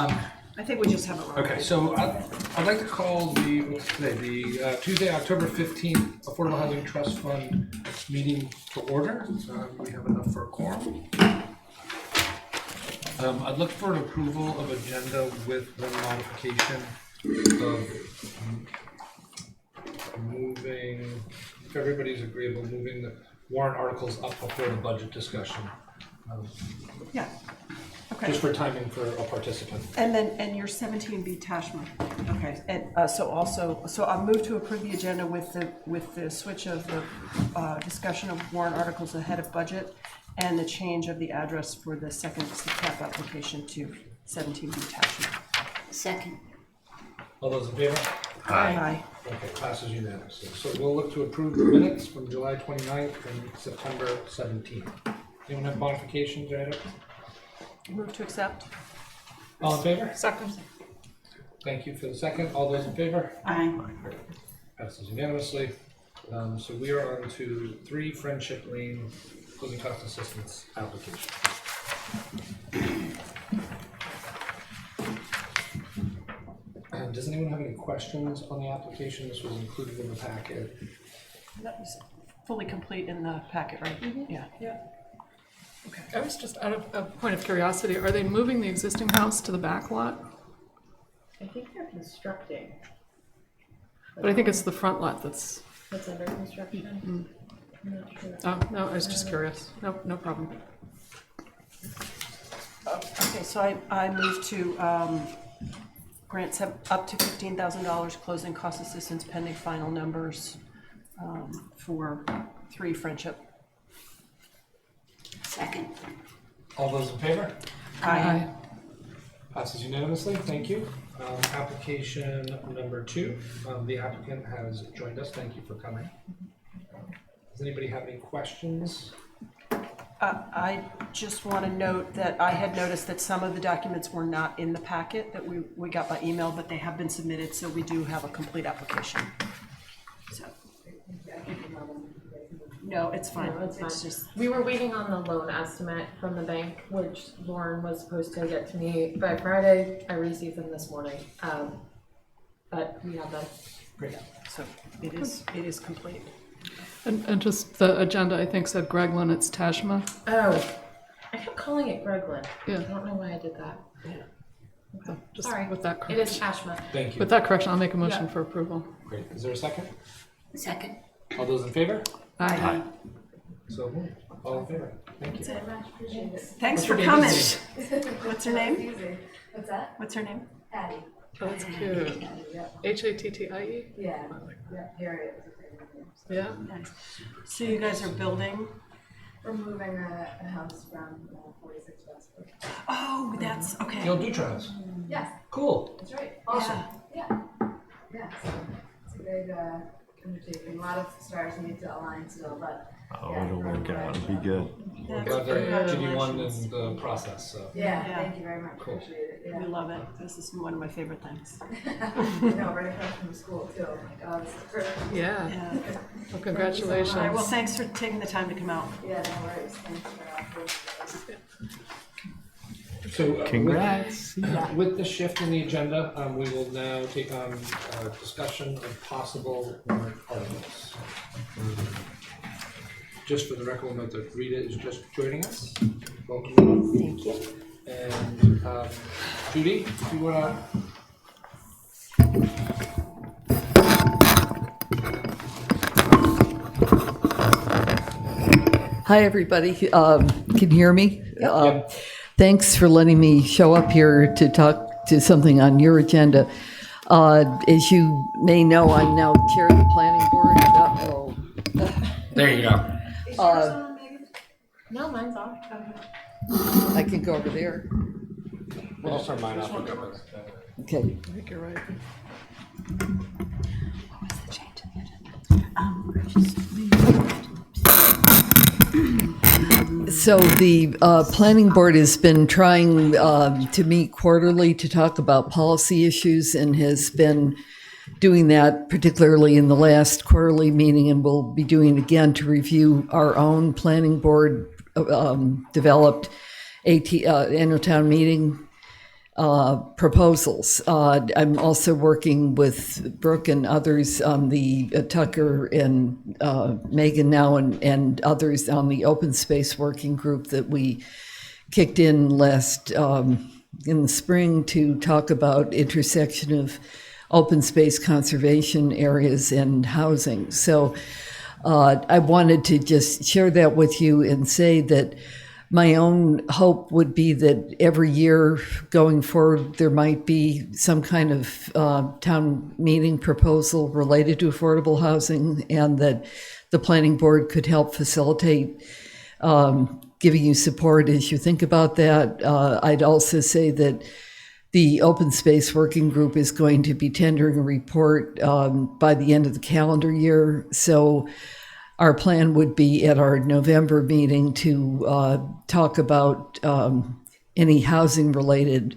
I think we just have it wrong. Okay, so I'd like to call the, what's today, the Tuesday, October 15th Affordable Housing Trust Fund meeting to order. We have enough for a quorum. I'd look for an approval of agenda with one modification of moving, if everybody's agreeable, moving the warrant articles up before the budget discussion. Yeah, okay. Just for timing for a participant. And your 17B Tashma. Okay, and so I'll move to approve the agenda with the switch of the discussion of warrant articles ahead of budget and the change of the address for the second CCAP application to 17B Tashma. Second. All those in favor? Aye. Okay, passes unanimously. So we'll look to approve the minutes from July 29th and September 17th. Anyone have modifications or items? Move to accept. All in favor? Second. Thank you for the second. All those in favor? Aye. Passes unanimously. So we are on to 3 Friendship Lane closing cost assistance application. Does anyone have any questions on the application? This was included in the packet. That was fully complete in the packet, right? Mm-hmm. Yeah. Okay, I was just out of a point of curiosity, are they moving the existing house to the back lot? I think they're constructing. But I think it's the front lot that's, That's under construction. I'm not sure. oh, no, I was just curious. No problem. Okay, so I move to grant up to $15,000 closing cost assistance pending final numbers for 3 Friendship. Second. All those in favor? Aye. Passes unanimously. Thank you. Application number 2. The applicant has joined us. Thank you for coming. Does anybody have any questions? I just want to note that I had noticed that some of the documents were not in the packet that we got by email, but they have been submitted, so we do have a complete application. So. No, it's fine. No, it's fine. Just, We were waiting on the loan estimate from the bank, which Lauren was supposed to get to me by Friday. I received them this morning. But we have them. Great. so it is complete. And just the agenda, I think, said Gregland, it's Tashma. Oh, I kept calling it Gregland. Yeah. I don't know why I did that. So just Sorry. with that It is correction. Ashma. Thank you. With that correction, I'll make a motion Yeah. for approval. Great. Is there a second? Second. All those in favor? Aye. So moved. All in favor? Thank you. Thanks for your name? coming. What's her name? What's that? What's her name? Patty. Oh, that's cute. Hattie? Yeah. Harriet. Yeah. Nice. So you guys are building? We're moving a house from 46 Westwood. Oh, that's okay. Gil Dutra's. Yes, Cool. that's right. Awesome. Yeah. So it's a big undertaking. A lot of stars need to align still, but. Oh, yeah, it'll work we're out. ready. It'll be good. We're That's glad that you won congratulations. in the process. So Yeah, Yeah. thank you very much. Cool. Appreciate it. We Yeah. love it. This is one of my favorite things. No, right across from school too. Oh my God, this is perfect. Yeah. Yeah. Well, congratulations. All right, well, thanks for taking the time to come out. Yeah, no worries. Thanks for Congrats. With the shift in the agenda, we will now take on discussion of possible warrant articles. Just for the record, we'll note that Rita is just joining us. Welcome. Thank you. And Judy, if you want Hi, everybody. Can you hear me? Yep. Thanks for letting me show up here to talk to something on your agenda. As you may know, I'm now chair of the planning board. there you go. No, mine's off. I can go over there. We'll just turn mine off. Okay. I think you're right. What was the change in the agenda? So the planning board has been trying to meet quarterly to talk about policy issues and has been doing that particularly in the last quarterly meeting, and we'll be doing it again to review our own planning board developed annual town meeting proposals. I'm also working with Brooke and others on the Tucker and Megan now and others on the open space working group that we kicked in last in the spring to talk about intersection of open space conservation areas and housing. So I wanted to just share that with you and say that my own hope would be that every year going forward, there might be some kind of town meeting proposal related to affordable housing, and that the planning board could help facilitate giving you support as you think about that. I'd also say that the open space working group is going to be tendering a report by the end of the calendar year. So our plan would be at our November meeting to talk about any housing-related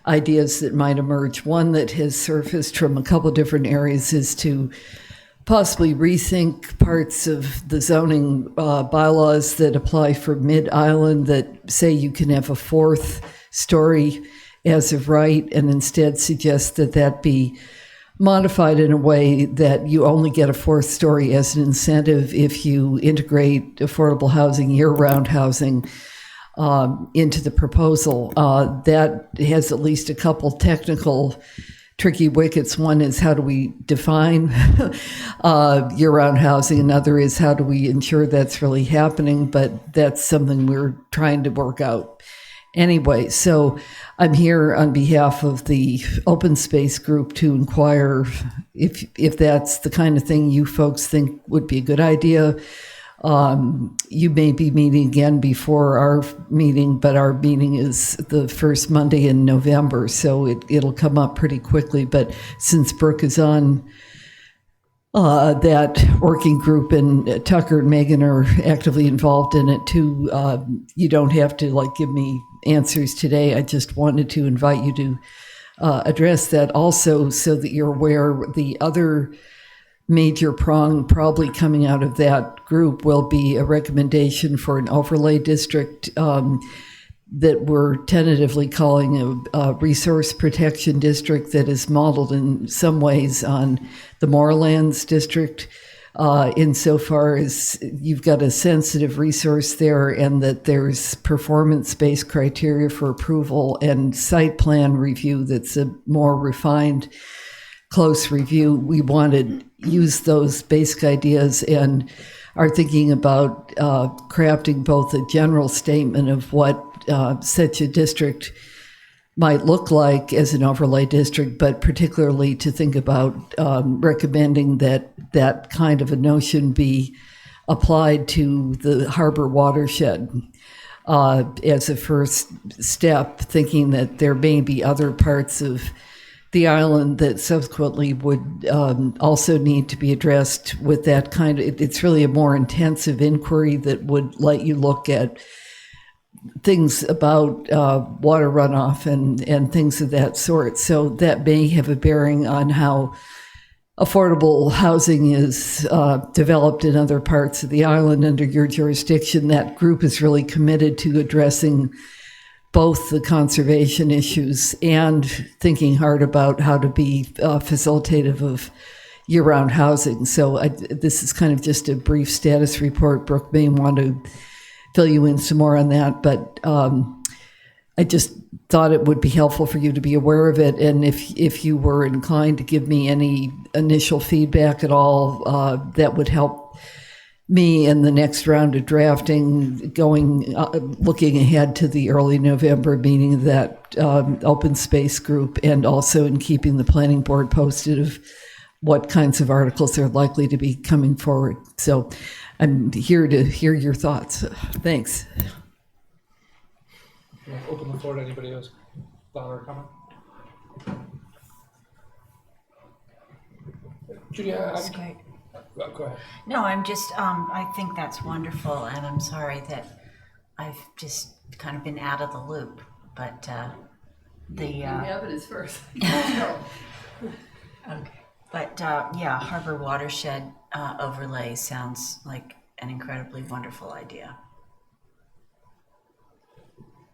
ideas that might emerge. One that has surfaced from a couple different areas is to possibly rethink parts of the zoning bylaws that apply for Mid-Island that say you can have a fourth story as of right, and instead suggest that that be modified in a way that you only get a fourth story as an incentive if you integrate affordable housing, year-round housing, into the proposal. That has at least a couple technical tricky wickets. One is, how do we define year-round housing? Another is, how do we ensure that's really happening? But that's something we're trying to work out. Anyway, so I'm here on behalf of the open space group to inquire if that's the kind of thing you folks think would be a good idea. You may be meeting again before our meeting, but our meeting is the first Monday in November, so it'll come up pretty quickly. But since Brooke is on that working group, and Tucker and Megan are actively involved in it too, you don't have to give me answers today. I just wanted to invite you to address that also, so that you're aware. The other major prong probably coming out of that group will be a recommendation for an overlay district that we're tentatively calling a resource protection district, that is modeled in some ways on the Moorlands district, insofar as you've got a sensitive resource there, and that there's performance-based criteria for approval and site plan review that's a more refined, close review. We want to use those basic ideas and are thinking about crafting both a general statement of what such a district might look like as an overlay district, but particularly to think about recommending that that kind of a notion be applied to the harbor watershed as a first step, thinking that there may be other parts of the island that subsequently would also need to be addressed with that kind of, it's really a more intensive inquiry that would let you look at things about water runoff and things of that sort. So that may have a bearing on how affordable housing is developed in other parts of the island under your jurisdiction. That group is really committed to addressing both the conservation issues and thinking hard about how to be facilitative of year-round housing. So this is kind of just a brief status report. Brooke may want to fill you in some more on that, but I just thought it would be helpful for you to be aware of it. And if you were inclined to give me any initial feedback at all, that would help me in the next round of drafting, looking ahead to the early November meeting of that open space group, and also in keeping the planning board posted of what kinds of articles are likely to be coming forward. So I'm here to hear your thoughts. Thanks. Open the floor to anybody who's thought or comment. Judy, That's great. go ahead. No, I'm just, I think that's wonderful, and I'm sorry that I've just kind of been out of the loop, but the evidence first. okay. But yeah, harbor watershed overlay sounds like an incredibly wonderful idea.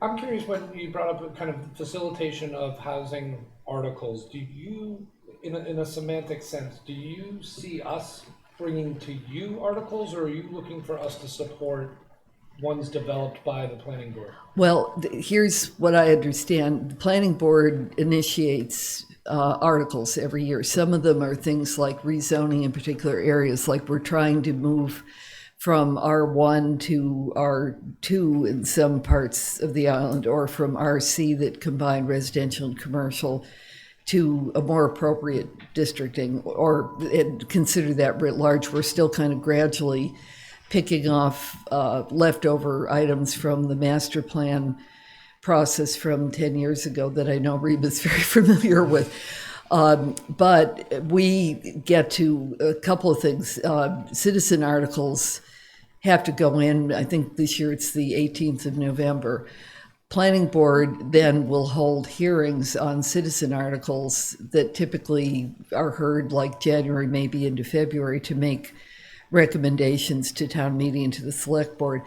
I'm curious when you brought up kind of facilitation of housing articles. Do you, in a semantic sense, do you see us bringing to you articles, or are you looking for us to support ones developed by the planning board? Well, here's what I understand. The planning board initiates articles every year. Some of them are things like rezoning in particular areas, like we're trying to move from R1 to R2 in some parts of the island, or from RC that combine residential and commercial to a more appropriate districting, or consider that writ large. We're still kind of gradually picking off leftover items from the master plan process from 10 years ago that I know Reba's very familiar with. But we get to a couple of things. Citizen articles have to go in. I think this year it's the 18th of November. Planning board then will hold hearings on citizen articles that typically are heard like January, maybe into February, to make recommendations to town meeting and to the select board.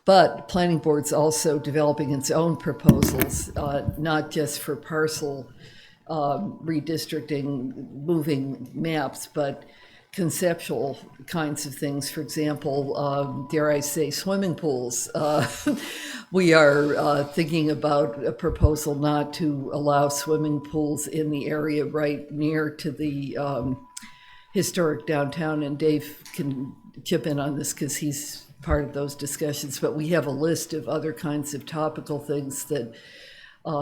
But planning board's also developing its own proposals, not just for parcel redistricting, moving maps, but conceptual kinds of things. For example, dare I say, swimming pools. We are thinking about a proposal not to allow swimming pools in the area right near to the historic downtown, and Dave can chip in on this because he's part of those discussions, but we have a list of other kinds of topical things that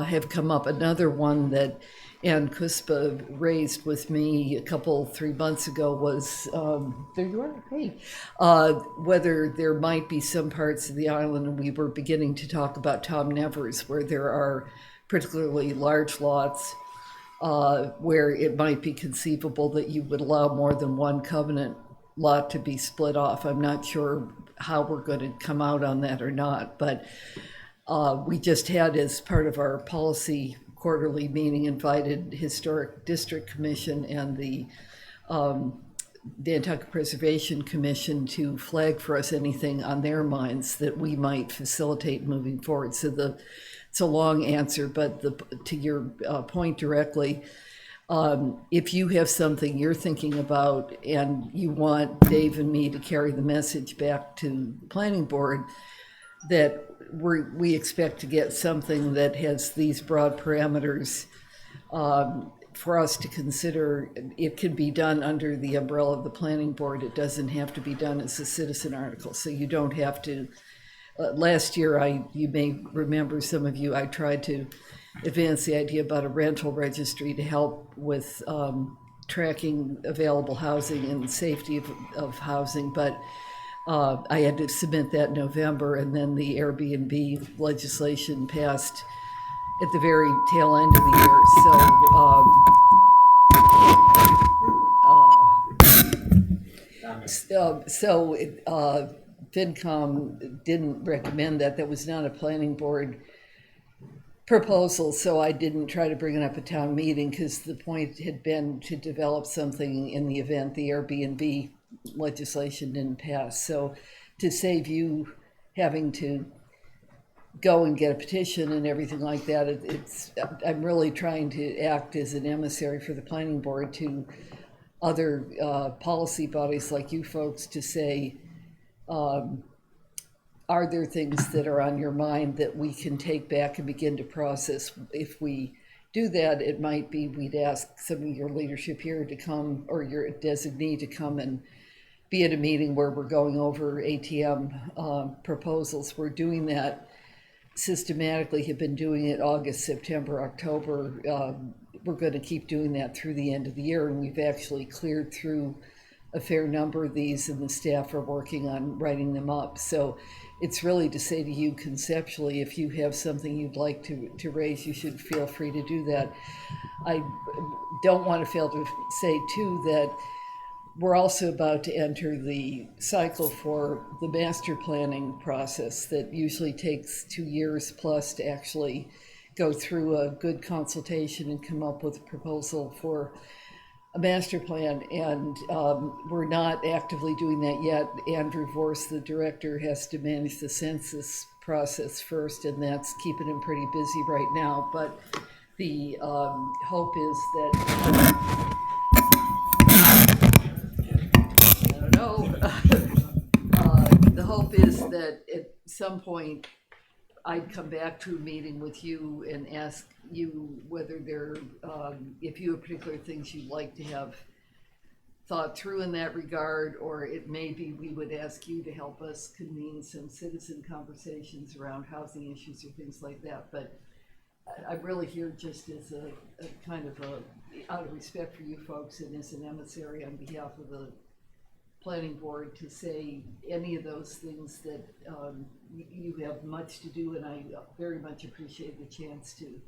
have come up. Another one that Ann Kuspa raised with me 3 months ago was, there you are, hey, whether there might be some parts of the island, and we were beginning to talk about Tom Nevers, where there are particularly large lots where it might be conceivable that you would allow more than one covenant lot to be split off. I'm not sure how we're going to come out on that or not, but we just had, as part of our policy quarterly meeting, invited Historic District Commission and the Nantucket Preservation Commission to flag for us anything on their minds that we might facilitate moving forward. So it's a long answer, but to your point directly, if you have something you're thinking about and you want Dave and me to carry the message back to the planning board, that we expect to get something that has these broad parameters for us to consider. It can be done under the umbrella of the planning board. It doesn't have to be done as a citizen article. So you don't have to. Last year, you may remember, some of you, I tried to advance the idea about a rental registry to help with tracking available housing and safety of housing, but I had to submit that in November, and then the Airbnb legislation passed at the very tail end of the year. So FinCom didn't recommend that. That was not a planning board proposal, so I didn't try to bring it up at town meeting, because the point had been to develop something in the event the Airbnb legislation didn't pass. So to save you having to go and get a petition and everything like that, I'm really trying to act as an emissary for the planning board to other policy bodies like you folks to say, are there things that are on your mind that we can take back and begin to process? If we do that, it might be we'd ask some of your leadership here to come, or your designee to come and be at a meeting where we're going over ATM proposals. We're doing that systematically, have been doing it August, September, October. We're going to keep doing that through the end of the year, and we've actually cleared through a fair number of these, and the staff are working on writing them up. So it's really to say to you conceptually, if you have something you'd like to raise, you should feel free to do that. I don't want to fail to say too that we're also about to enter the cycle for the master planning process that usually takes 2 years plus to actually go through a good consultation and come up with a proposal for a master plan, and we're not actively doing that yet. Andrew Vorse, the director, has to manage the census process first, and that's keeping him pretty busy right now. But the hope is that I don't know. The hope is that at some point I'd come back to a meeting with you and ask you whether if you have particular things you'd like to have thought through in that regard, or it may be we would ask you to help us convene some citizen conversations around housing issues or things like that. But I'm really here just as a kind of out of respect for you folks and as an emissary on behalf of the planning board to say any of those things that you have much to do, and I very much appreciate the chance to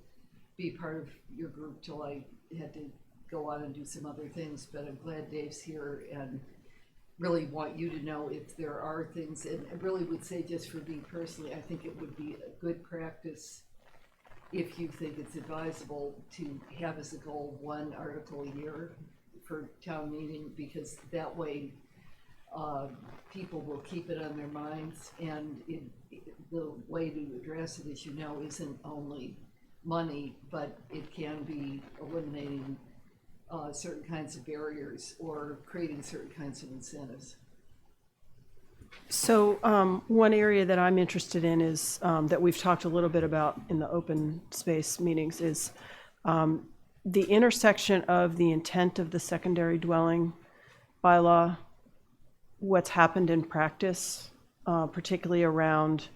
be part of your group till I had to go on and do some other things. But I'm glad Dave's here, and really want you to know if there are things, and I really would say just for me personally, I think it would be a good practice if you think it's advisable to have as a goal 1 article a year for town meeting, because that way people will keep it on their minds, and the way to address it, as you know, isn't only money, but it can be eliminating certain kinds of barriers or creating certain kinds of incentives. So one area that I'm interested in is that we've talked a little bit about in the open space meetings is the intersection of the intent of the secondary dwelling bylaw, what's happened in practice, particularly around,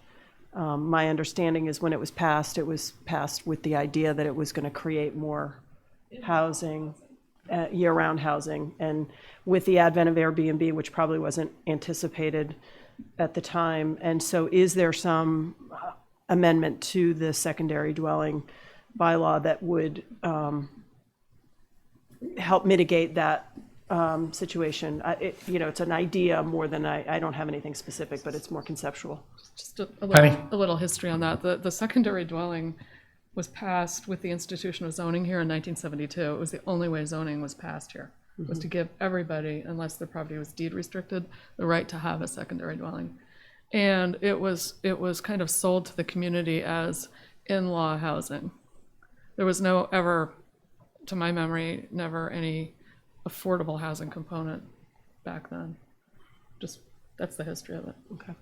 my understanding is when it was passed with the idea that it was going to create more housing, year-round housing. And with the advent of Airbnb, which probably wasn't anticipated at the time. And so is there some amendment to the secondary dwelling bylaw that would help mitigate that situation? It's an idea more than I don't have anything specific, but it's more conceptual. Just a little history on that. The secondary dwelling was passed with the institution of zoning here in 1972. It was the only way zoning was passed here, was to give everybody, unless their property was deed restricted, the right to have a secondary dwelling. And it was kind of sold to the community as in-law housing. There was no ever, to my memory, never any affordable housing component back then. Just, that's the history of it. Okay.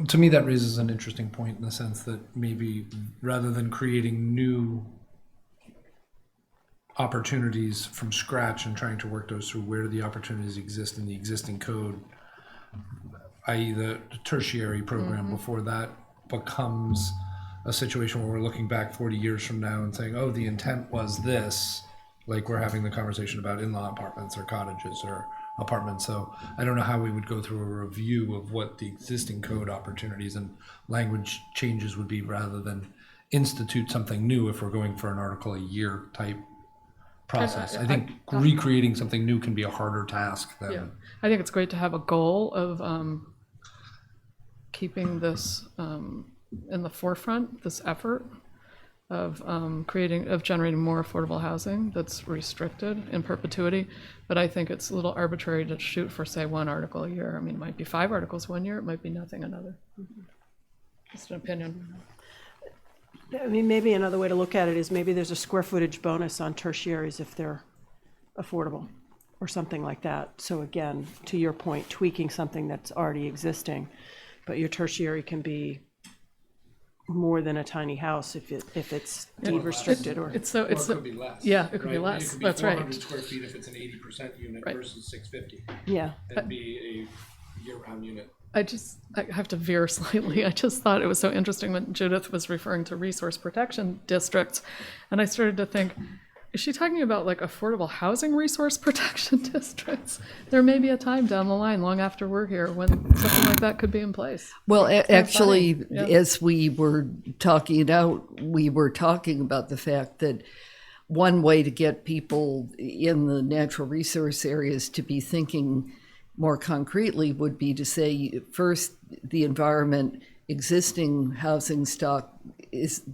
To me, that raises an interesting point in the sense that maybe rather than creating new opportunities from scratch and trying to work those through, where do the opportunities exist in the existing code, i.e. the tertiary program, before that becomes a situation where we're looking back 40 years from now and saying, oh, the intent was this, like we're having the conversation about in-law apartments or cottages or apartments. So I don't know how we would go through a review of what the existing code opportunities and language changes would be, rather than institute something new if we're going for an article a year type process. I think recreating something new can be a harder task than... Yeah, I think it's great to have a goal of keeping this in the forefront, this effort of generating more affordable housing that's restricted in perpetuity. But I think it's a little arbitrary to shoot for, say, 1 article a year. I mean, it might be 5 articles one year, it might be nothing another. Just an opinion. I mean, maybe another way to look at it is maybe there's a square footage bonus on tertiaries if they're affordable or something like that. So again, to your point, tweaking something that's already existing, but your tertiary can be more than a tiny house if it's deed restricted, or Or it could be less. Yeah, it could be right? less. It could be That's right. 400 square feet if it's an 80% unit Right. versus 650. yeah. That'd be a year-round unit. I have to veer slightly. I just thought it was so interesting when Judith was referring to resource protection districts. And I started to think, is she talking about like affordable housing resource protection districts? There may be a time down the line, long after we're here, when something like that could be in place. Well, actually, funny. Yeah. as we were talking it out, we were talking about the fact that one way to get people in the natural resource areas to be thinking more concretely would be to say, first, the environment existing housing stock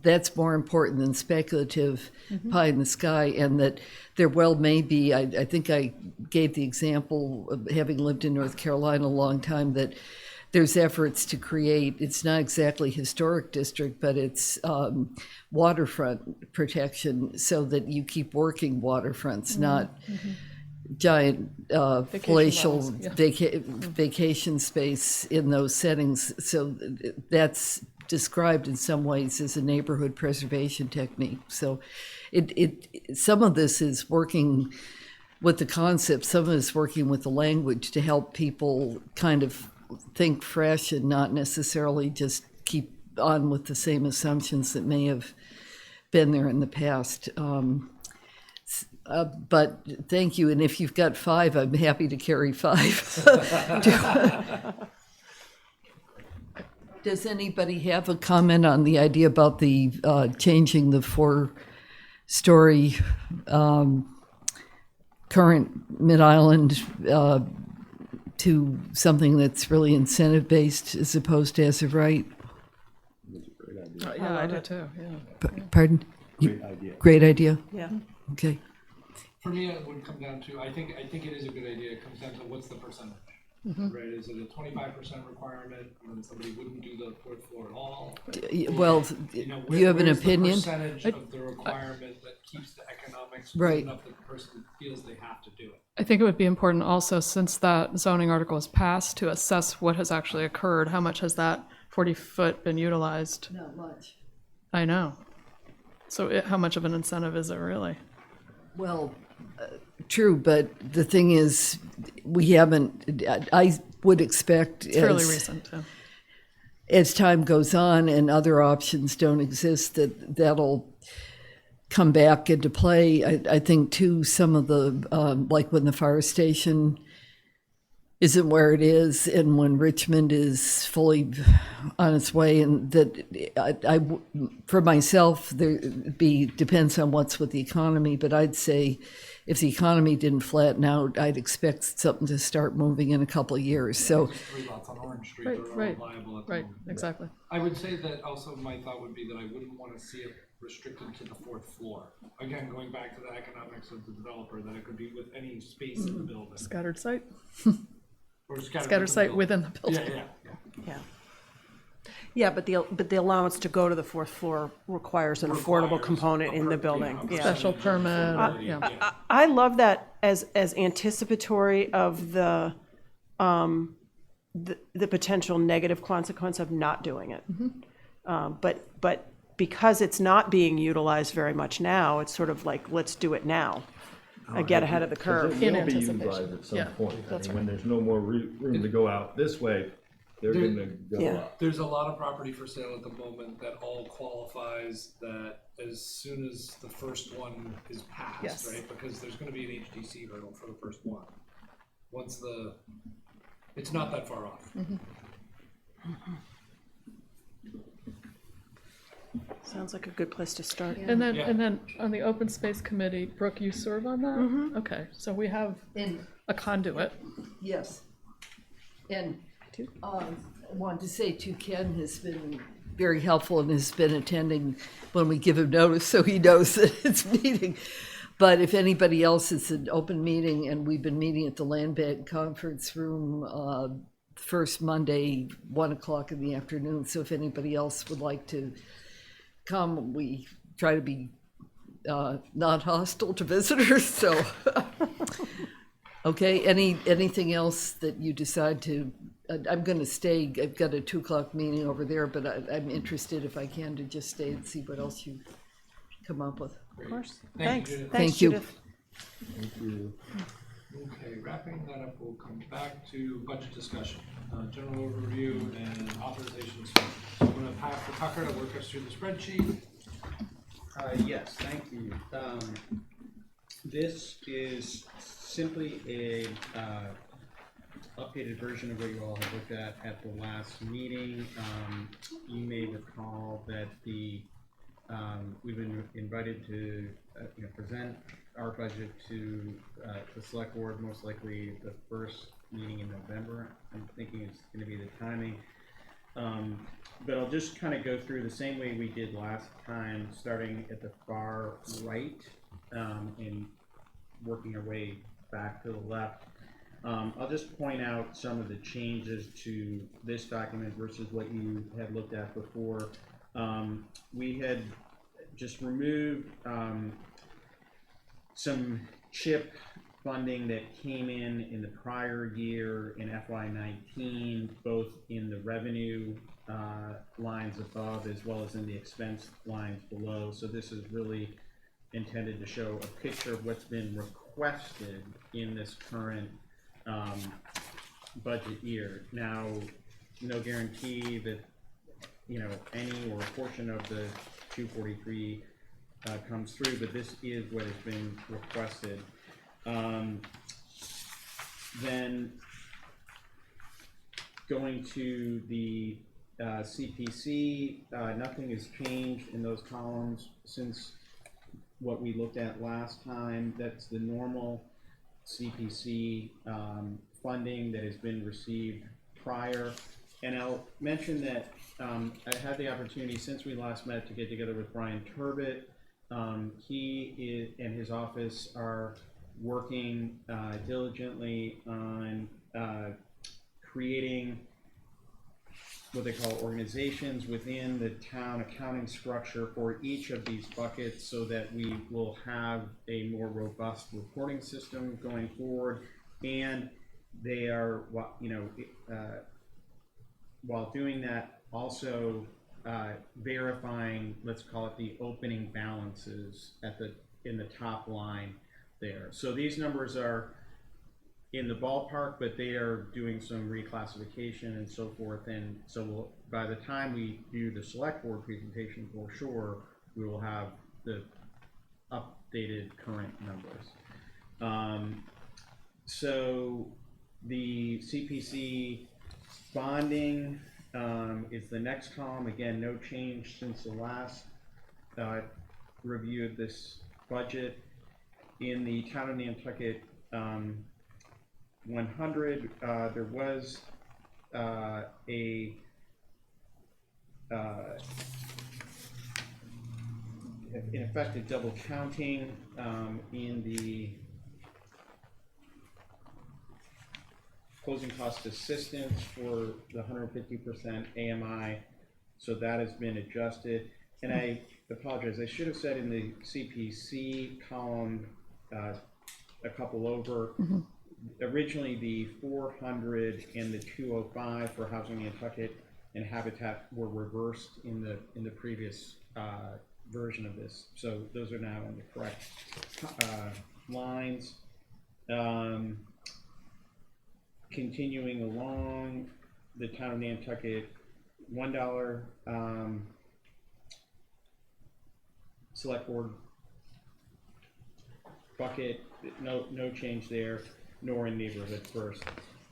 that's more important than speculative pie in the sky, and that there well may be, I think I gave the example of having lived in North Carolina a long time, that there's efforts to create, it's not exactly historic district, but it's waterfront protection so that you keep working waterfronts, not giant palatial levels, yeah. vacation space in those settings. So that's described in some ways as a neighborhood preservation technique. So it some of this is working with the concept, some of it is working with the language to help people kind of think fresh and not necessarily just keep on with the same assumptions that may have been there in the past. But thank you, and if you've got 5, I'm happy to carry 5. Does anybody have a comment on the idea about the changing the 4-story current Mid-Island to something that's really incentive-based as opposed to as of right? Yeah, I do too, yeah. Pardon? Great idea. Great idea? Yeah. Okay. For me, it would come down to, I think it is a good idea. It comes down to what's the percentage, right? Is it a 25% requirement, and then somebody wouldn't do the 4th floor at all? Well, you have an where's opinion? The percentage of the requirement that keeps the economics good Right. enough that the person feels they have to do it. I think it would be important also, since that zoning article was passed, to assess what has actually occurred. How much has that 40-foot been utilized? Not much. I know. So how much of an incentive is it really? Well, true, but the thing is, we haven't, I would expect It's fairly recent, too. as time goes on and other options don't exist, that'll come back into play. I think, too, some of the, like when the fire station isn't where it is and when Richmond is fully on its way, and that for myself, depends on what's with the economy, but I'd say if the economy didn't flatten out, I'd expect something to start moving in a couple of years. So, 3 lots on Orange Street Right, that are right, all viable at the Right, moment. exactly. I would say that also my thought would be that I wouldn't want to see it restricted to the 4th floor. Again, going back to the economics of the developer, that it could be with any space in the building. Scattered site? Or Scattered site within the building. Yeah. Yeah. Yeah, but the allowance to go to the 4th floor requires an affordable Requires component a in the per- building. yeah, a Yeah. Special percentage of permit, affordability, yeah. I love that as anticipatory of the potential negative consequence of not doing it. But because it's not being utilized very much now, it's sort of like, let's do it now. Get ahead of the curve. It In will be anticipation. utilized at some Yeah, point. I that's mean, when there's no more room to go out this way, they're gonna go Yeah. up. There's a lot of property for sale at the moment that all qualifies that as soon as the first one is passed, Yes. right? Because there's gonna be an HDC hurdle for the first one. It's not that far off. Sounds like a good place to start. And then, Yeah. and then on the open space committee, Brooke, you serve on that? Okay, so we have and a conduit. yes. And I wanted to say too, Ken has been very helpful and has been attending when we give him notice, so he knows that it's meeting. But if anybody else, it's an open meeting, and we've been meeting at the Land Bank Conference Room first Monday, 1:00 in the afternoon. So if anybody else would like to come, we try to be not hostile to visitors. So, okay. Anything else that you decide to? I'm going to stay. I've got a 2:00 meeting over there, but I'm interested if I can to just stay and see what else you come up with. Of course. Thank Thanks. you, Judith. Thanks, Thank you. Judith. Thank you. Okay, wrapping that up, we'll come back to budget discussion, general overview and authorizations. So I'm gonna pass to Tucker to work us through the spreadsheet. Yes, thank you. This is simply a updated version of what you all have looked at the last meeting. You may recall that we've been invited to present our budget to the select board, most likely the first meeting in November. I'm thinking it's going to be the timing. But I'll just kind of go through the same way we did last time, starting at the far right, and working our way back to the left. I'll just point out some of the changes to this document versus what you had looked at before. We had just removed some CHIP funding that came in the prior year in FY19, both in the revenue lines above as well as in the expense lines below. So this is really intended to show a picture of what's been requested in this current budget year. Now, no guarantee that any or a portion of the 243 comes through, but this is what has been requested. Then going to the CPC, nothing has changed in those columns since what we looked at last time. That's the normal CPC funding that has been received prior. And I'll mention that I had the opportunity since we last met to get together with Brian Turbett. He and his office are working diligently on creating what they call organizations within the town accounting structure for each of these buckets, so that we will have a more robust reporting system going forward. And they are, while doing that, also verifying, let's call it the opening balances in the top line there. So these numbers are in the ballpark, but they are doing some reclassification and so forth. And so by the time we do the select board presentation, for sure, we will have the updated current numbers. So the CPC bonding is the next column. Again, no change since the last review of this budget. In the town of Nantucket 100, there was in effect a double counting in the closing cost assistance for the 150% AMI, so that has been adjusted. And I apologize, I should have said in the CPC column a couple over, originally the 400 and the 205 for Housing Nantucket and Habitat were reversed in the previous version of this, so those are now in the correct lines. Continuing along, the town of Nantucket $1 select board bucket, no change there, nor in neighborhood first.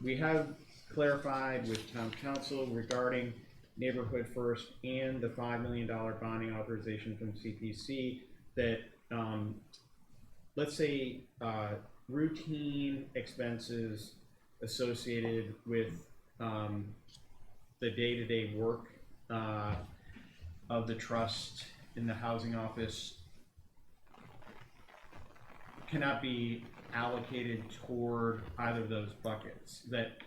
We have clarified with town council regarding neighborhood first and the $5 million bonding authorization from CPC that let's say routine expenses associated with the day-to-day work of the trust in the housing office cannot be allocated toward either of those buckets. That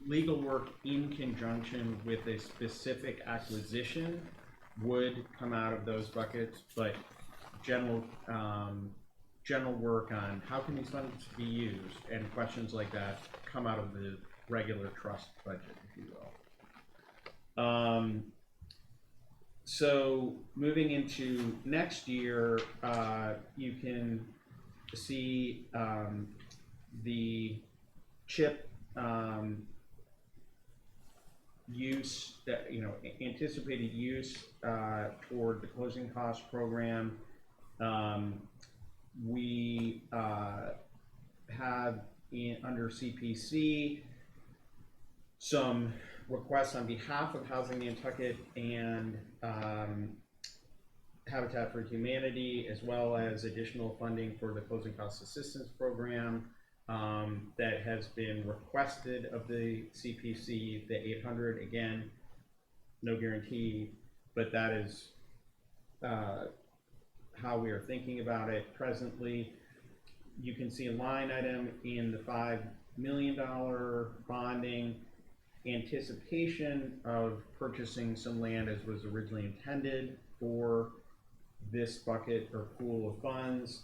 legal work in conjunction with a specific acquisition would come out of those buckets, but general work on how can these funds be used and questions like that come out of the regular trust budget, if you will. So moving into next year, you can see the CHIP use, that anticipated use toward the closing cost program. We have under CPC some requests on behalf of Housing Nantucket and Habitat for Humanity, as well as additional funding for the closing cost assistance program that has been requested of the CPC, the 800. Again, no guarantee, but that is how we are thinking about it presently. You can see a line item in the $5 million bonding, anticipation of purchasing some land as was originally intended for this bucket or pool of funds.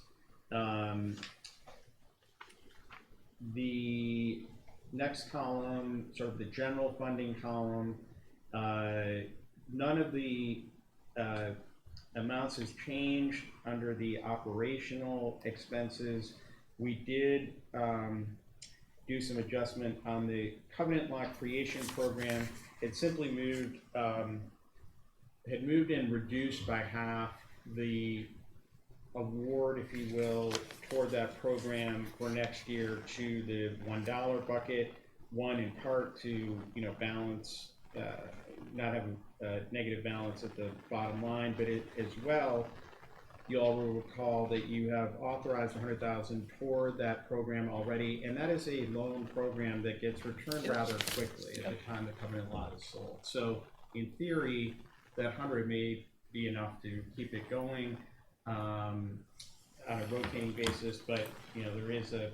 The next column, sort of the general funding column, none of the amounts has changed under the operational expenses. We did do some adjustment on the covenant lot creation program. It simply moved, had moved and reduced by half the award, if you will, toward that program for next year to the $1 bucket. One, in part to balance, not have a negative balance at the bottom line, but as well, you all will recall that you have authorized $100,000 toward that program already, and that is a loan program that gets returned rather quickly at the time the covenant lot is sold. So in theory, that 100 may be enough to keep it going on a rotating basis, but there is a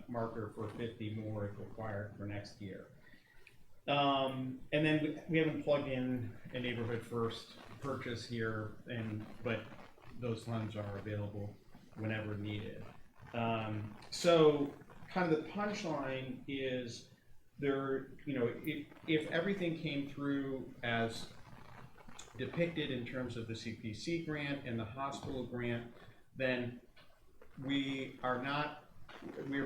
marker for 50 more if required for next year. And then we haven't plugged in a neighborhood first purchase here, but those funds are available whenever needed. So kind of the punchline is there, if everything came through as depicted in terms of the CPC grant and the hospital grant, then we are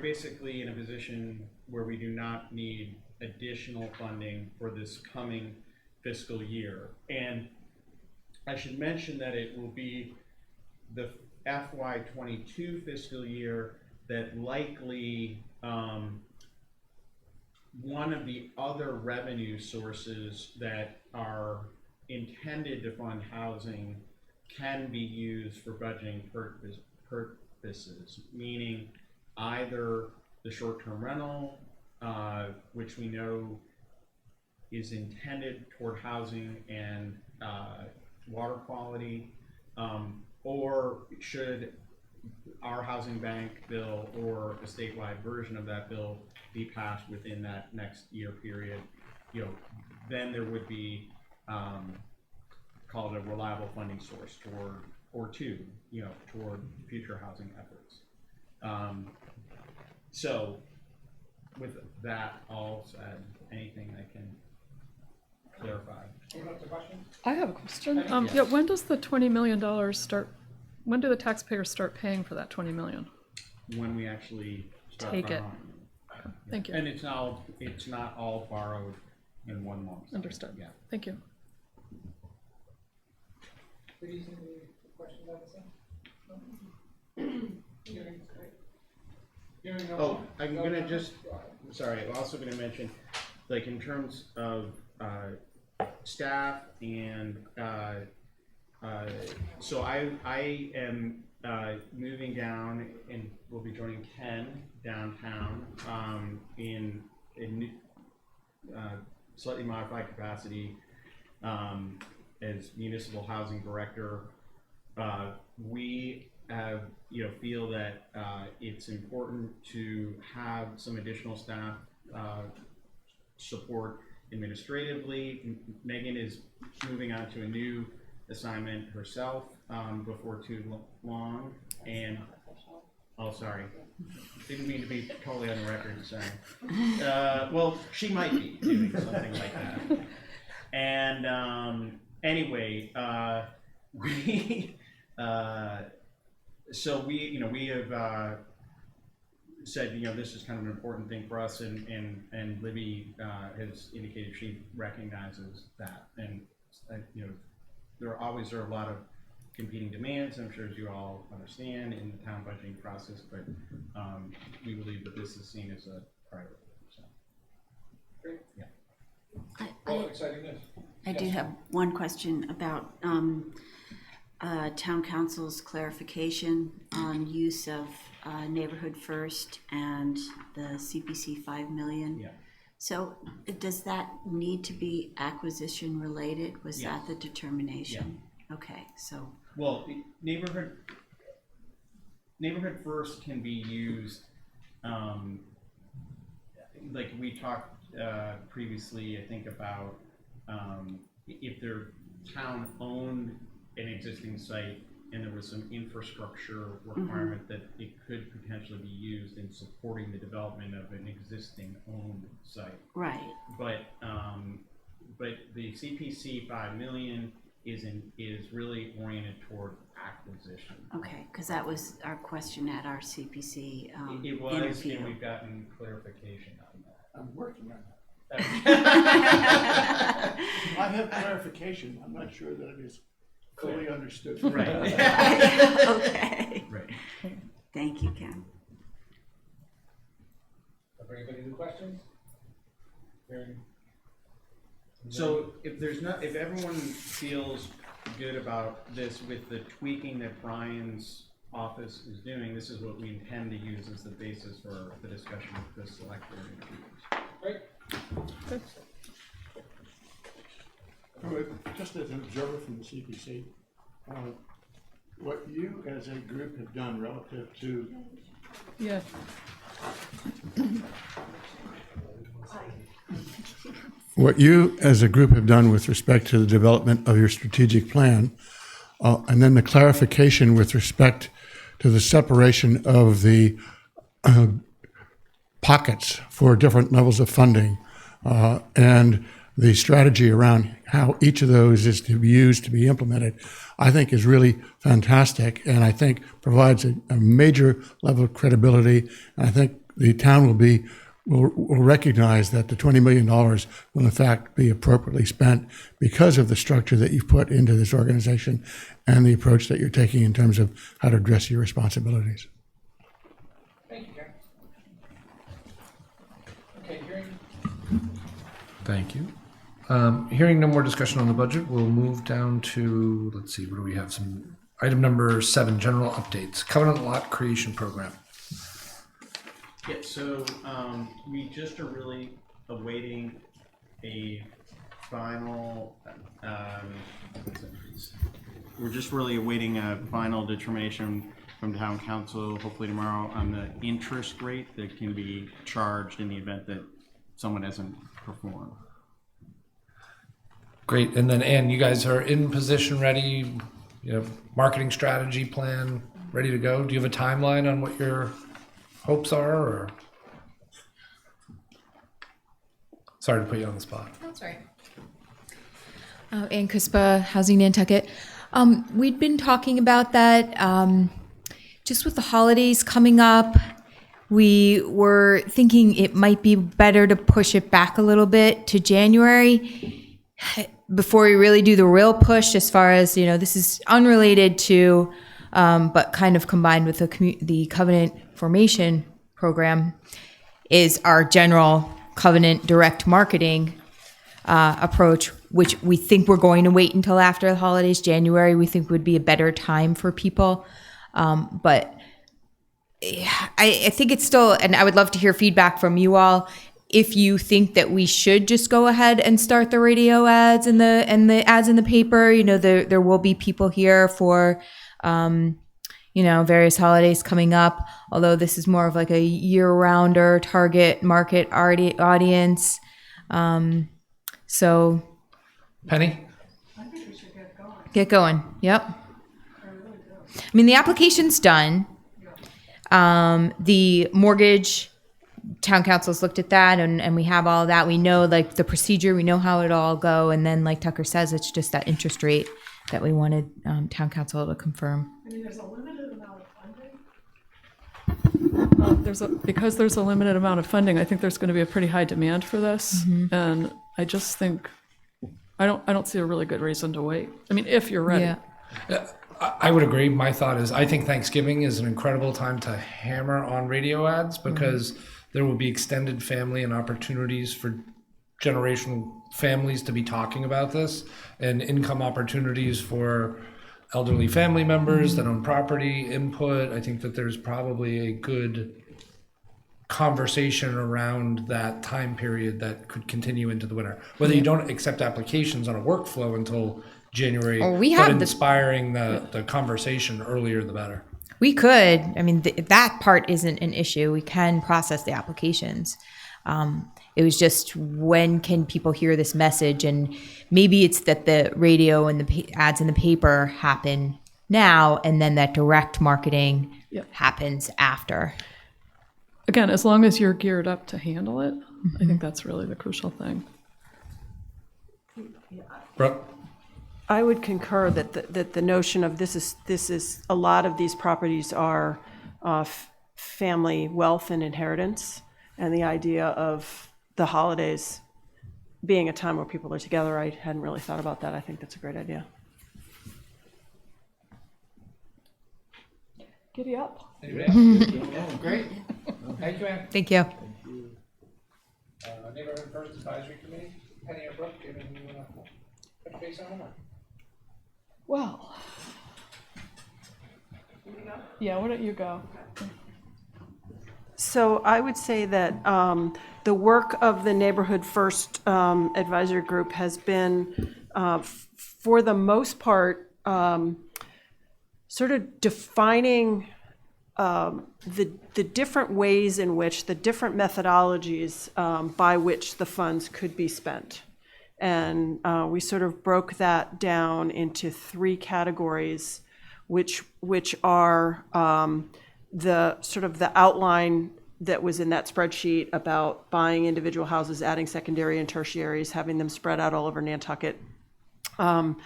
basically in a position where we do not need additional funding for this coming fiscal year. And I should mention that it will be the FY22 fiscal year that likely one of the other revenue sources that are intended to fund housing can be used for budgeting purposes, meaning either the short-term rental, which we know is intended toward housing and water quality, or should our housing bank bill or a statewide version of that bill be passed within that next year period, then there would be called a reliable funding source toward future housing efforts. So with that all said, anything I can clarify? I have a question. Yeah, when does the $20 million start? When do the taxpayers start paying for that $20 million? When we actually start Take it. borrowing. Thank you. And it's not all borrowed in one lump sum. Understood. Yeah. Thank you. Oh, I'm gonna sorry, I'm also gonna mention, like in terms of staff and so I am moving down and will be joining Ken downtown in slightly modified capacity as municipal housing director. We have, feel that it's important to have some additional staff support administratively. Megan is moving on to a new assignment herself before too long, and sorry, didn't mean to be totally on the record. Sorry. Well, she might be doing something like that. And anyway, so we have said, this is kind of an important thing for us, and Libby has indicated she recognizes that, and there always are a lot of competing demands, I'm sure as you all understand, in the town budgeting process, but we believe that this is seen as a priority. So. Great. Yeah. Exciting news. I do have one question about town council's clarification on use of neighborhood first and the CPC 5 million. Yeah. So does that need to be acquisition related? Was Yes. that the determination? Okay, so, Well, the neighborhood first can be used, like we talked previously, I think about if their town owned an existing site and there was some infrastructure requirement that it could potentially be used in supporting the development of an existing owned site. right. But the CPC 5 million is really oriented toward acquisition. Okay, because that was our question at our CPC It was, interview. and we've gotten clarification on that. I'm working on that. I have clarification. I'm not sure that it is fully understood. Right. Okay, Right. thank you, Ken. For anybody any questions? Hearing- So if everyone feels good about this with the tweaking that Brian's office is doing, this is what we intend to use as the basis for the discussion with the select board. Great. Just as an observer from the CPC, what you as a group have done relative to Yeah. what you as a group have done with respect to the development of your strategic plan, and then the clarification with respect to the separation of the pockets for different levels of funding, and the strategy around how each of those is to be used to be implemented, I think is really fantastic, and I think provides a major level of credibility. And I think the town will recognize that the $20 million will in fact be appropriately spent because of the structure that you've put into this organization and the approach that you're taking in terms of how to address your responsibilities. Thank you, Karen. Okay, hearing. Thank you. Hearing no more discussion on the budget, we'll move down to, let's see, what do we have? Some item number 7, general updates, covenant lot creation program. Yeah, so we just are really awaiting a final, we're just really awaiting a final determination from town council, hopefully tomorrow, on the interest rate that can be charged in the event that someone hasn't performed. Great. And then, Ann, you guys are in position, ready, marketing strategy plan, ready to go? Do you have a timeline on what your hopes are, or? Sorry to put you on the spot. That's right. Ann Crispa, Housing Nantucket. We'd been talking about that just with the holidays coming up. We were thinking it might be better to push it back a little bit to January before we really do the real push, as far as, this is unrelated to, but kind of combined with the covenant formation program, is our general covenant direct marketing approach, which we think we're going to wait until after the holidays. January, we think, would be a better time for people. But I think it's still, and I would love to hear feedback from you all, if you think that we should just go ahead and start the radio ads and the ads in the paper. There will be people here for various holidays coming up, although this is more of like a year-rounder target market audience. So, Penny? I think we should get going. Get going. Yep. I really do. I mean, the application's done. The mortgage, town council's looked at that, and we have all that. We know like the procedure, we know how it'll all go, and then like Tucker says, it's just that interest rate that we wanted town council to confirm. I mean, there's a limited amount of funding. Because there's a limited amount of funding, I think there's going to be a pretty high demand for this, and I just think I don't see a really good reason to wait. I mean, if you're ready. Yeah. I would agree. My thought is, I think Thanksgiving is an incredible time to hammer on radio ads, because there will be extended family and opportunities for generational families to be talking about this, and income opportunities for elderly family members that own property, input. I think that there's probably a good conversation around that time period that could continue into the winter. Whether you don't accept applications on a workflow until January, Oh, we but have inspiring the conversation earlier the better. We could. I mean, that part isn't an issue. We can process the applications. It was just when can people hear this message? And maybe it's that the radio and the ads in the paper happen now, and then that direct marketing happens after. Again, as long as you're geared up to handle it, I think that's really the crucial thing. Brooke? I would concur that the notion of this is a lot of these properties are family wealth and inheritance, and the idea of the holidays being a time where people are together. I hadn't really thought about that. I think that's a great idea. Giddy up. Great. Thank you, Ann. Thank you. Neighborhood First Advisory Committee, Penny or Brooke, anything you want to touch base on? Well. Yeah, why don't you go? So I would say that the work of the Neighborhood First Advisory Group has been, for the most part, sort of defining the different ways in which the different methodologies by which the funds could be spent. And we sort of broke that down into three categories, which are the sort of the outline that was in that spreadsheet about buying individual houses, adding secondary and tertiaries, having them spread out all over Nantucket. And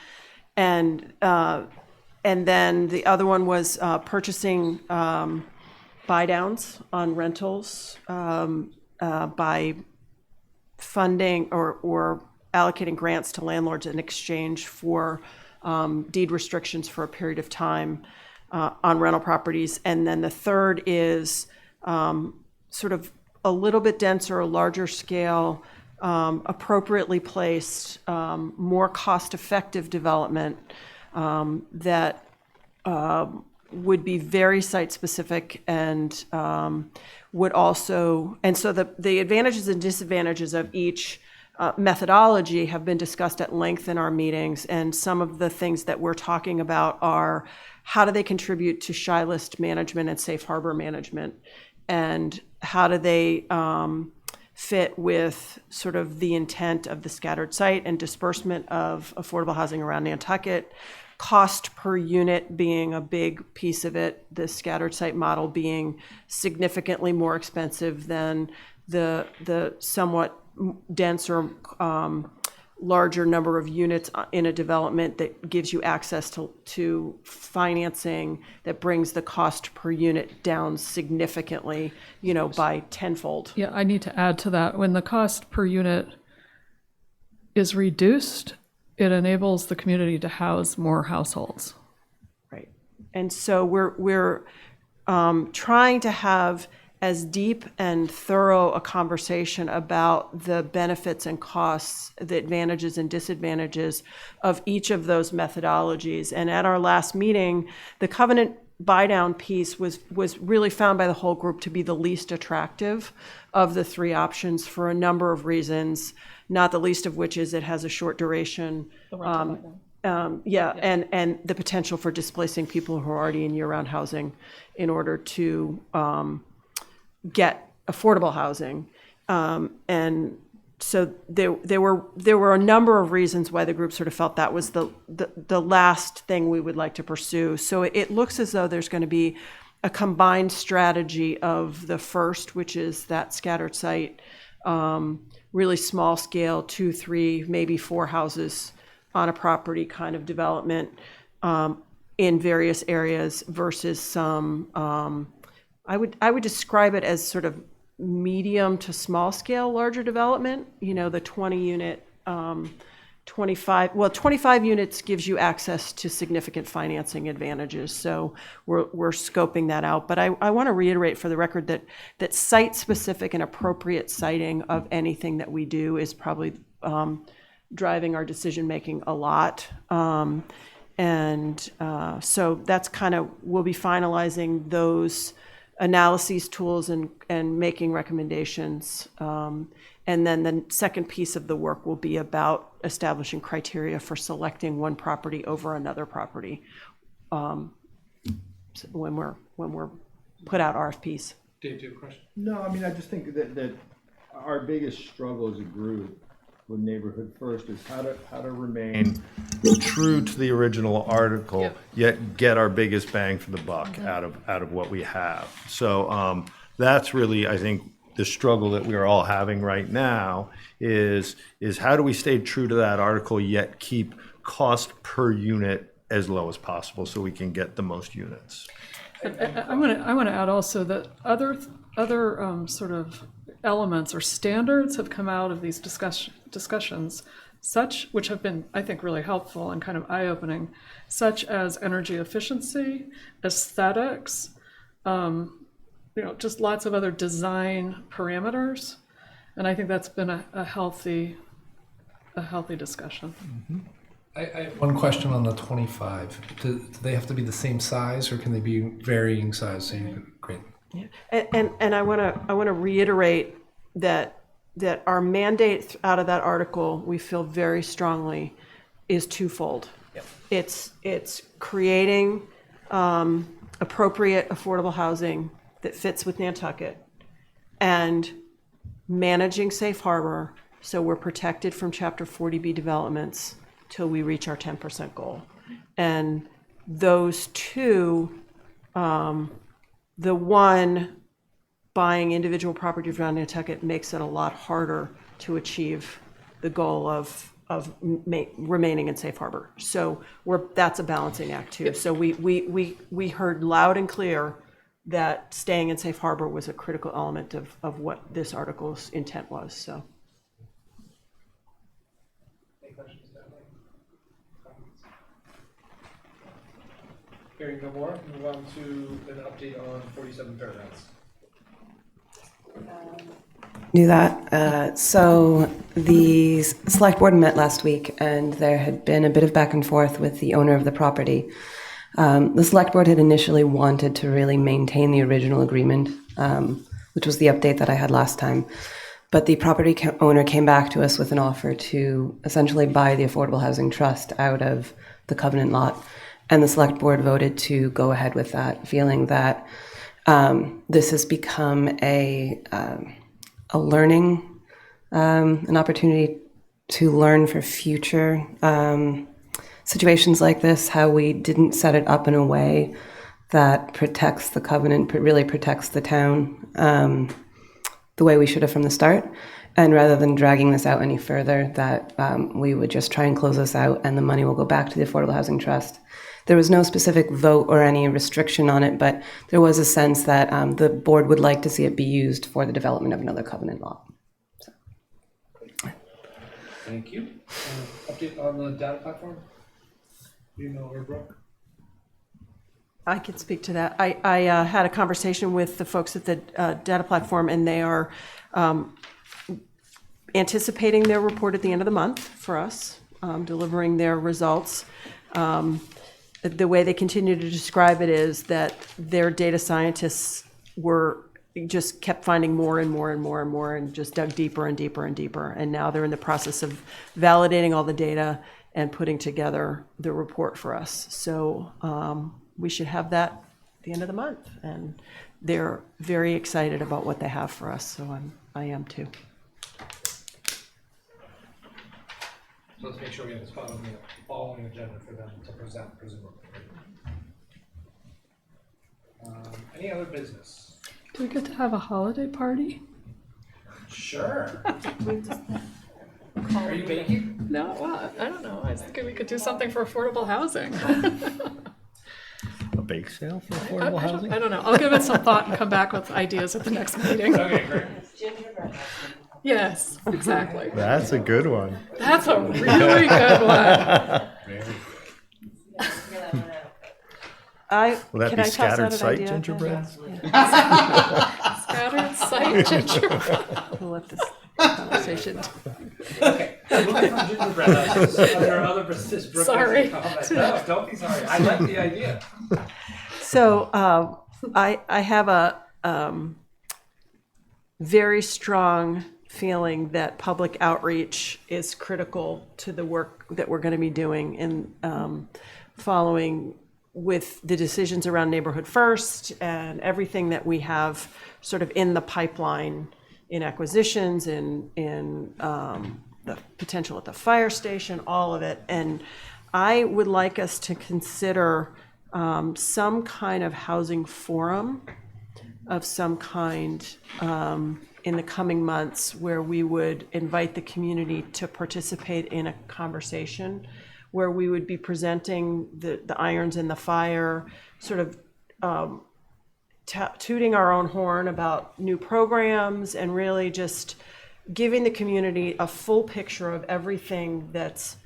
then the other one was purchasing buy downs on rentals by funding or allocating grants to landlords in exchange for deed restrictions for a period of time on rental properties. And then the third is sort of a little bit denser, a larger scale, appropriately placed, more cost-effective development that would be very site-specific and would also, and so the advantages and disadvantages of each methodology have been discussed at length in our meetings, and some of the things that we're talking about are how do they contribute to shy list management and safe harbor management, and how do they fit with sort of the intent of the scattered site and disbursement of affordable housing around Nantucket, cost per unit being a big piece of it, the scattered site model being significantly more expensive than the somewhat denser, larger number of units in a development that gives you access to financing that brings the cost per unit down significantly, by tenfold. Yeah, I need to add to that. When the cost per unit is reduced, it enables the community to house more households. Right. And so we're trying to have as deep and thorough a conversation about the benefits and costs, the advantages and disadvantages of each of those methodologies. And at our last meeting, the covenant buy-down piece was really found by the whole group to be the least attractive of the three options for a number of reasons, not the least of which is it has a short duration. And the potential for displacing people who are already in year-round housing in order to get affordable housing. And so there were a number of reasons why the group sort of felt that was the last thing we would like to pursue. So it looks as though there's going to be a combined strategy of the first, which is that scattered site, really small scale, 2, 3, maybe 4 houses on a property kind of development in various areas versus some, I would describe it as sort of medium to small scale, larger development, the 20 unit, 25 units gives you access to significant financing advantages. So we're scoping that out. But I want to reiterate for the record that site specific and appropriate siting of anything that we do is probably driving our decision making a lot. So that's kind of, we'll be finalizing those analyses, tools, and making recommendations. And then the second piece of the work will be about establishing criteria for selecting one property over another property when we're put out RFPs. Dave, do you have a question? No, I mean, I just think that our biggest struggle as a group with Neighborhood First is how to remain true to the original article, yet get our biggest bang for the buck out of what we have. So that's really, I think, the struggle that we're all having right now is how do we stay true to that article, yet keep cost per unit as low as possible so we can get the most units. I want to add also that other sort of elements or standards have come out of these discussions, which have been, I think, really helpful and kind of eye-opening, such as energy efficiency, aesthetics, just lots of other design parameters, and I think that's been a healthy discussion. Mm-hmm. I have one question on the 25. Do they have to be the same size, or can they be varying size? So great. Yeah. And I want to reiterate that our mandate out of that article, we feel very strongly, is twofold. Yep. It's creating appropriate affordable housing that fits with Nantucket, and managing safe harbor so we're protected from Chapter 40B developments till we reach our 10% goal. And those two, the one, buying individual properties around Nantucket makes it a lot harder to achieve the goal of remaining in safe harbor. So that's a balancing act too. So we heard loud and clear that staying in safe harbor was a critical element of what this article's intent was. So. Any questions? Hearing no more, move on to an update on 47 Fairgrounds. Do that. So the select board met last week, and there had been a bit of back and forth with the owner of the property. The select board had initially wanted to really maintain the original agreement, which was the update that I had last time. But the property owner came back to us with an offer to essentially buy the Affordable Housing Trust out of the covenant lot. And the select board voted to go ahead with that, feeling that this has become a learning, an opportunity to learn for future situations like this, how we didn't set it up in a way that protects the covenant, really protects the town the way we should have from the start. And rather than dragging this out any further, that we would just try and close this out and the money will go back to the Affordable Housing Trust. There was no specific vote or any restriction on it, but there was a sense that the board would like to see it be used for the development of another covenant lot. So. Thank you. Update on the data platform? Email or Brooke? I can speak to that. I had a conversation with the folks at the data platform, and they are anticipating their report at the end of the month for us, delivering their results. The way they continue to describe it is that their data scientists just kept finding more and more and more and more, and just dug deeper and deeper and deeper. And now they're in the process of validating all the data and putting together the report for us. So we should have that at the end of the month. And they're very excited about what they have for us. So I am too. So let's make sure we have a spot on the following agenda for them to present, presumably. Any other business? Do we get to have a holiday party? Sure. Are you baking? No, well, I don't know. I was thinking we could do something for affordable housing. A bake sale for affordable housing? I don't know. I'll give it some thought and come back with ideas at the next meeting. Okay, great. Yes, exactly. That's a good one. That's a really good one. Will that can be I toss scattered out an site idea? gingerbread? Scattered site gingerbread. We'll let this conversation. Okay. Moving from gingerbread, are there other business? Brooke, Sorry. No, don't be sorry. I like the idea. So I have very strong feeling that public outreach is critical to the work that we're going to be doing in following with the decisions around Neighborhood First and everything that we have sort of in the pipeline in acquisitions, in the potential at the fire station, all of it. And I would like us to consider some kind of housing forum of some kind in the coming months where we would invite the community to participate in a conversation where we would be presenting the irons in the fire, sort of tooting our own horn about new programs and really just giving the community a full picture of everything that's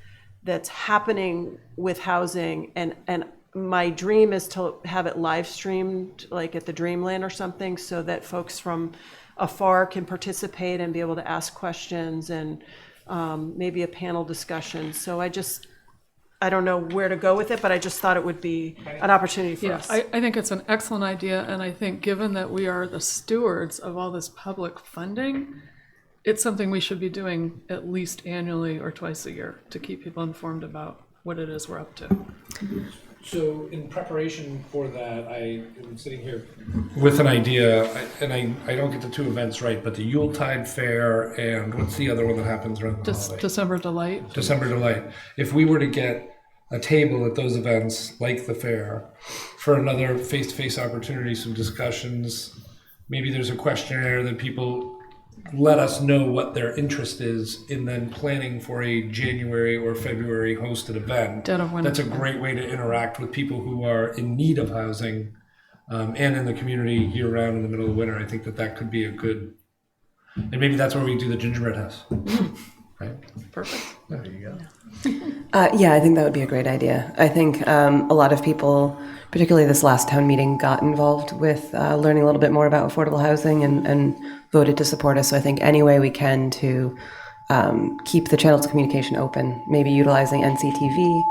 happening with housing. And my dream is to have it live streamed, like at the Dreamland or something, so that folks from afar can participate and be able to ask questions and maybe a panel discussion. So I don't know where to go with it, but I just thought it would be an opportunity for us. I think it's an excellent idea, and I think given that we are the stewards of all this public funding, it's something we should be doing at least annually or twice a year to keep people informed about what it is we're up to. So in preparation for that, I am sitting here with an idea, and I don't get the two events right, but the Yuletide Fair and what's the other one that happens around the holiday? December Delight. December Delight. If we were to get a table at those events, like the fair, for another face-to-face opportunity, some discussions, maybe there's a questionnaire that people let us know what their interest is in then planning for a January or February hosted event. Dead of winter. That's a great way to interact with people who are in need of housing and in the community year-round in the middle of winter. I think that could be a good, and maybe that's where we do the gingerbread house. Right? Perfect. There you go. Yeah, I think that would be a great idea. I think a lot of people, particularly this last town meeting, got involved with learning a little bit more about affordable housing and voted to support us. So I think any way we can to keep the channels of communication open, maybe utilizing NCTV.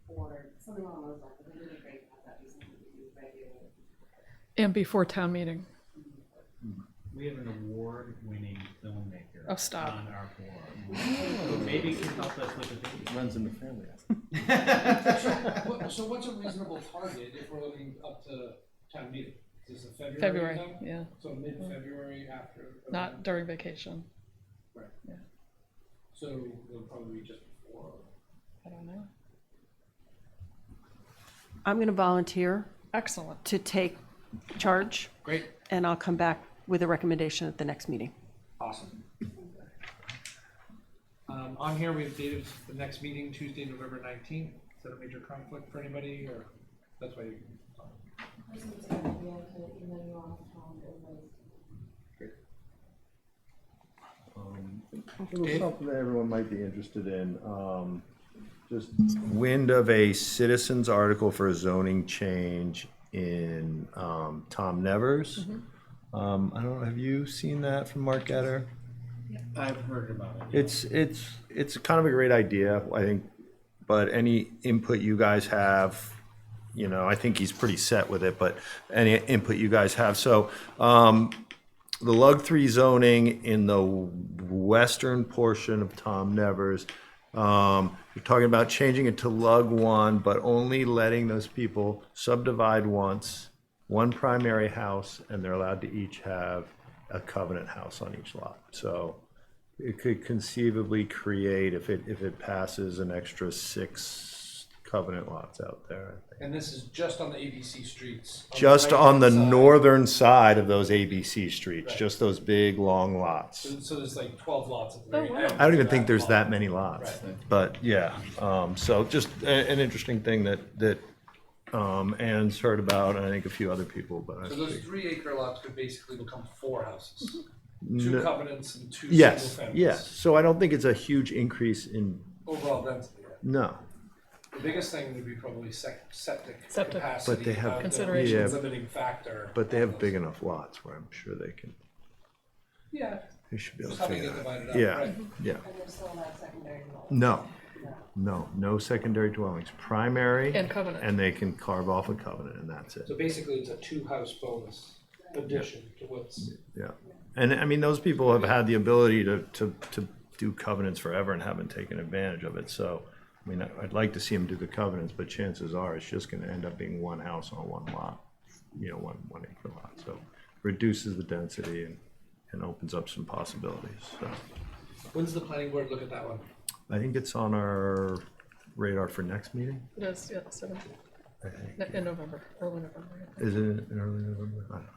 Or something along those lines. I think it would be great to have that be something we do regularly. And before town meeting. We have an award-winning filmmaker Oh, stop. on our board. So maybe he can help us with the video. Runs in the family. So what's a reasonable target if we're looking up to town meeting? Is this a February February, time? yeah. So mid-February after? Not during vacation. Right. Yeah. So it'll probably be just before. I don't know. I'm going to volunteer Excellent. to take charge, Great. and I'll come back with a recommendation at the next meeting. Awesome. On here, we have date of the next meeting, Tuesday, November 19th. Is that a major conflict for anybody, or that's why you? It was something that everyone might be interested in. Just wind of a citizens article for a zoning change in Tom Nevers. I don't know, have you seen that from Mark Getter? I've heard about it. It's kind of a great idea, I think, but any input you guys have, you know, I think he's pretty set with it, but any input you guys have. So the Lug 3 zoning in the western portion of Tom Nevers, you're talking about changing it to Lug 1, but only letting those people subdivide once, one primary house, and they're allowed to each have a covenant house on each lot. So it could conceivably create, if it passes, an extra 6 covenant lots out there, I think. And this is just on the ABC streets? Just on the right-hand side. northern side of those ABC streets, Right. just those big, long lots. So there's like 12 lots at the very wow. end. I don't even of think there's lot. that many lots, Right. but yeah. So just an interesting thing that Ann's heard about, and I think a few other people, but So those 3-acre lots could basically become 4 houses. 2 No. covenants and 2 yes, single families. yes. So I don't think it's a huge increase in, Overall density. no. The biggest thing would be probably septic Septic. capacity. But they have- the Consideration. Yeah. limiting factor. But they have big enough lots where I'm sure they Yeah, should be able just to how they figure get that out. divided up, Yeah, right? yeah. And there's still that secondary role. No, No secondary dwellings, primary. And covenant. And they can carve off a covenant and that's it. So basically, it's a two-house bonus addition to what's. Yeah, and I mean, those people have had the ability to do covenants forever and haven't taken advantage of it, so, I mean, I'd like to see them do the covenants, but chances are it's just gonna end up being one house on one lot, one acre lot, so reduces the density and opens up some possibilities, so. When's the planning board look at that one? I think it's on our radar for next meeting, It is, yeah, 7th, I think. in November, early November. Yeah. Is it in early November? I don't know.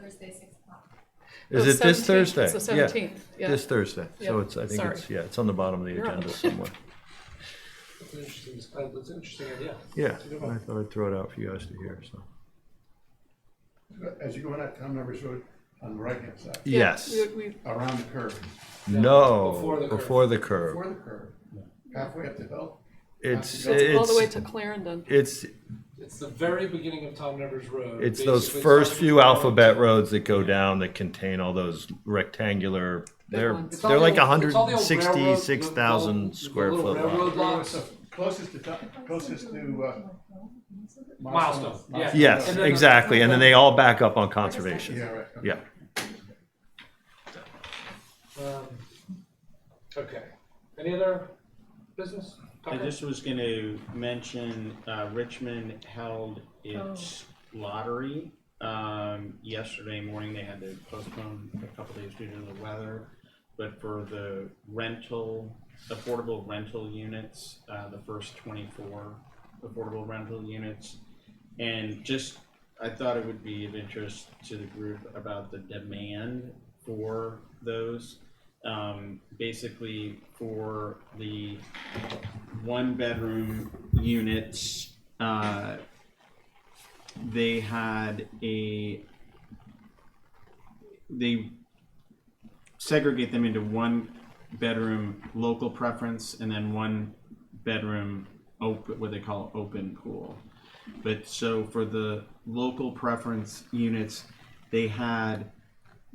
Thursday, 6 o'clock. Is The it this 17th, Thursday? it's the 17th, yeah. This Thursday, so Yep, it's, I think sorry. it's, it's on the bottom of the You're on. agenda somewhere. That's an interesting idea. Yeah, It's a good I one. thought I'd throw it out for you guys to hear, so. As you go on that Town Members Road on the right-hand side, Yes. We, around the curve, No, Before the curve. before the curve. before the curve, halfway up the hill. It's, all the way it's, to Clarendon. it's, It's the very beginning of Tom Nevers Road. it's those Basically first starting few from alphabet Clarendon. roads that go down that contain all those rectangular, they're, ones. It's all they're the like old- it's all the old 166,000 the square little foot railroad lots. lots. Closest to Milestone, yeah. Yes, And then- exactly, and then they all back up on conservation. Yeah, right. okay. Yeah. Okay. Any other business? I Tucker? just was gonna mention, Richmond held its lottery. Yesterday morning, they had to postpone a couple days due to the weather. But for the affordable rental units, the first 24 affordable rental units. And just, I thought it would be of interest to the group about the demand for those. Basically for the 1-bedroom units, they segregate them into 1-bedroom local preference and then 1-bedroom what they call open pool. But so for the local preference units, they had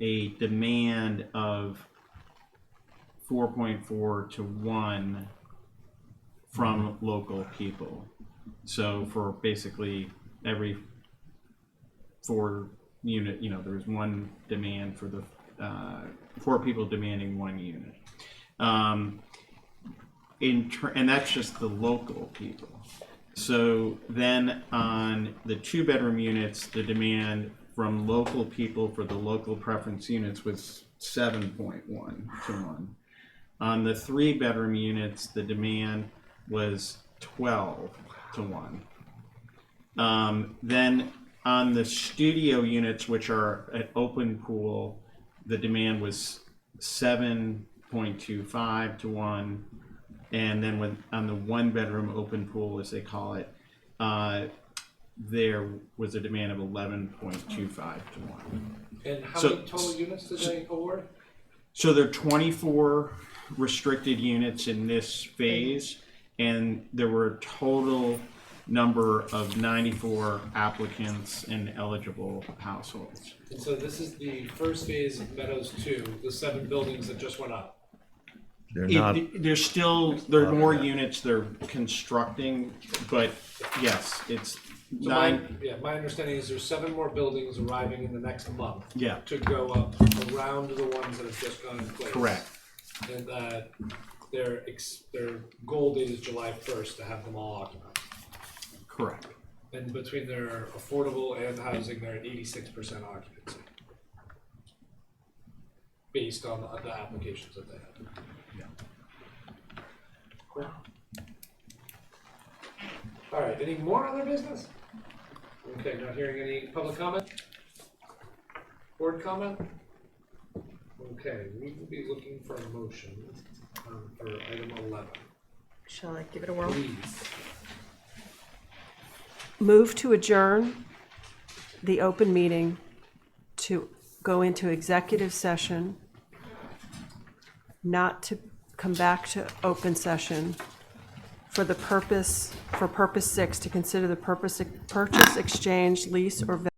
a demand of 4.4 to 1 from local people. So for basically every 4 unit, there was one demand for the 4 people demanding 1 unit. And that's just the local people. So then on the 2-bedroom units, the demand from local people for the local preference units was 7.1 to 1. On the 3-bedroom units, the demand was 12 to 1. Then on the studio units, which are at open pool, the demand was 7.25 to 1. And then on the 1-bedroom open pool, as they call it, there was a demand of 11.25 to 1. And how So- many total units did they award? So there are 24 restricted units in this phase, and there were a total number of 94 applicants and eligible households. And so this is the first phase of Meadows 2, the 7 buildings that just went up. They're not, There are more units they're constructing, but yes, it's So 9. my understanding is there's 7 more buildings arriving in the next month. Yeah. To go up around the ones that have just gone in place. Correct. And that their goal date is July 1st to have them all occupied. Correct. And between their affordable and housing, they're at 86% occupancy. Based on the applications that they have. Cool. All right, any more other business? Okay, not hearing any public comment? Board comment? Okay, we will be looking for a motion for item 11. Shall I give it a whirl? Please. Move to adjourn the open meeting to go into executive session, not to come back to open session for purpose 6, to consider the purchase, exchange, lease, or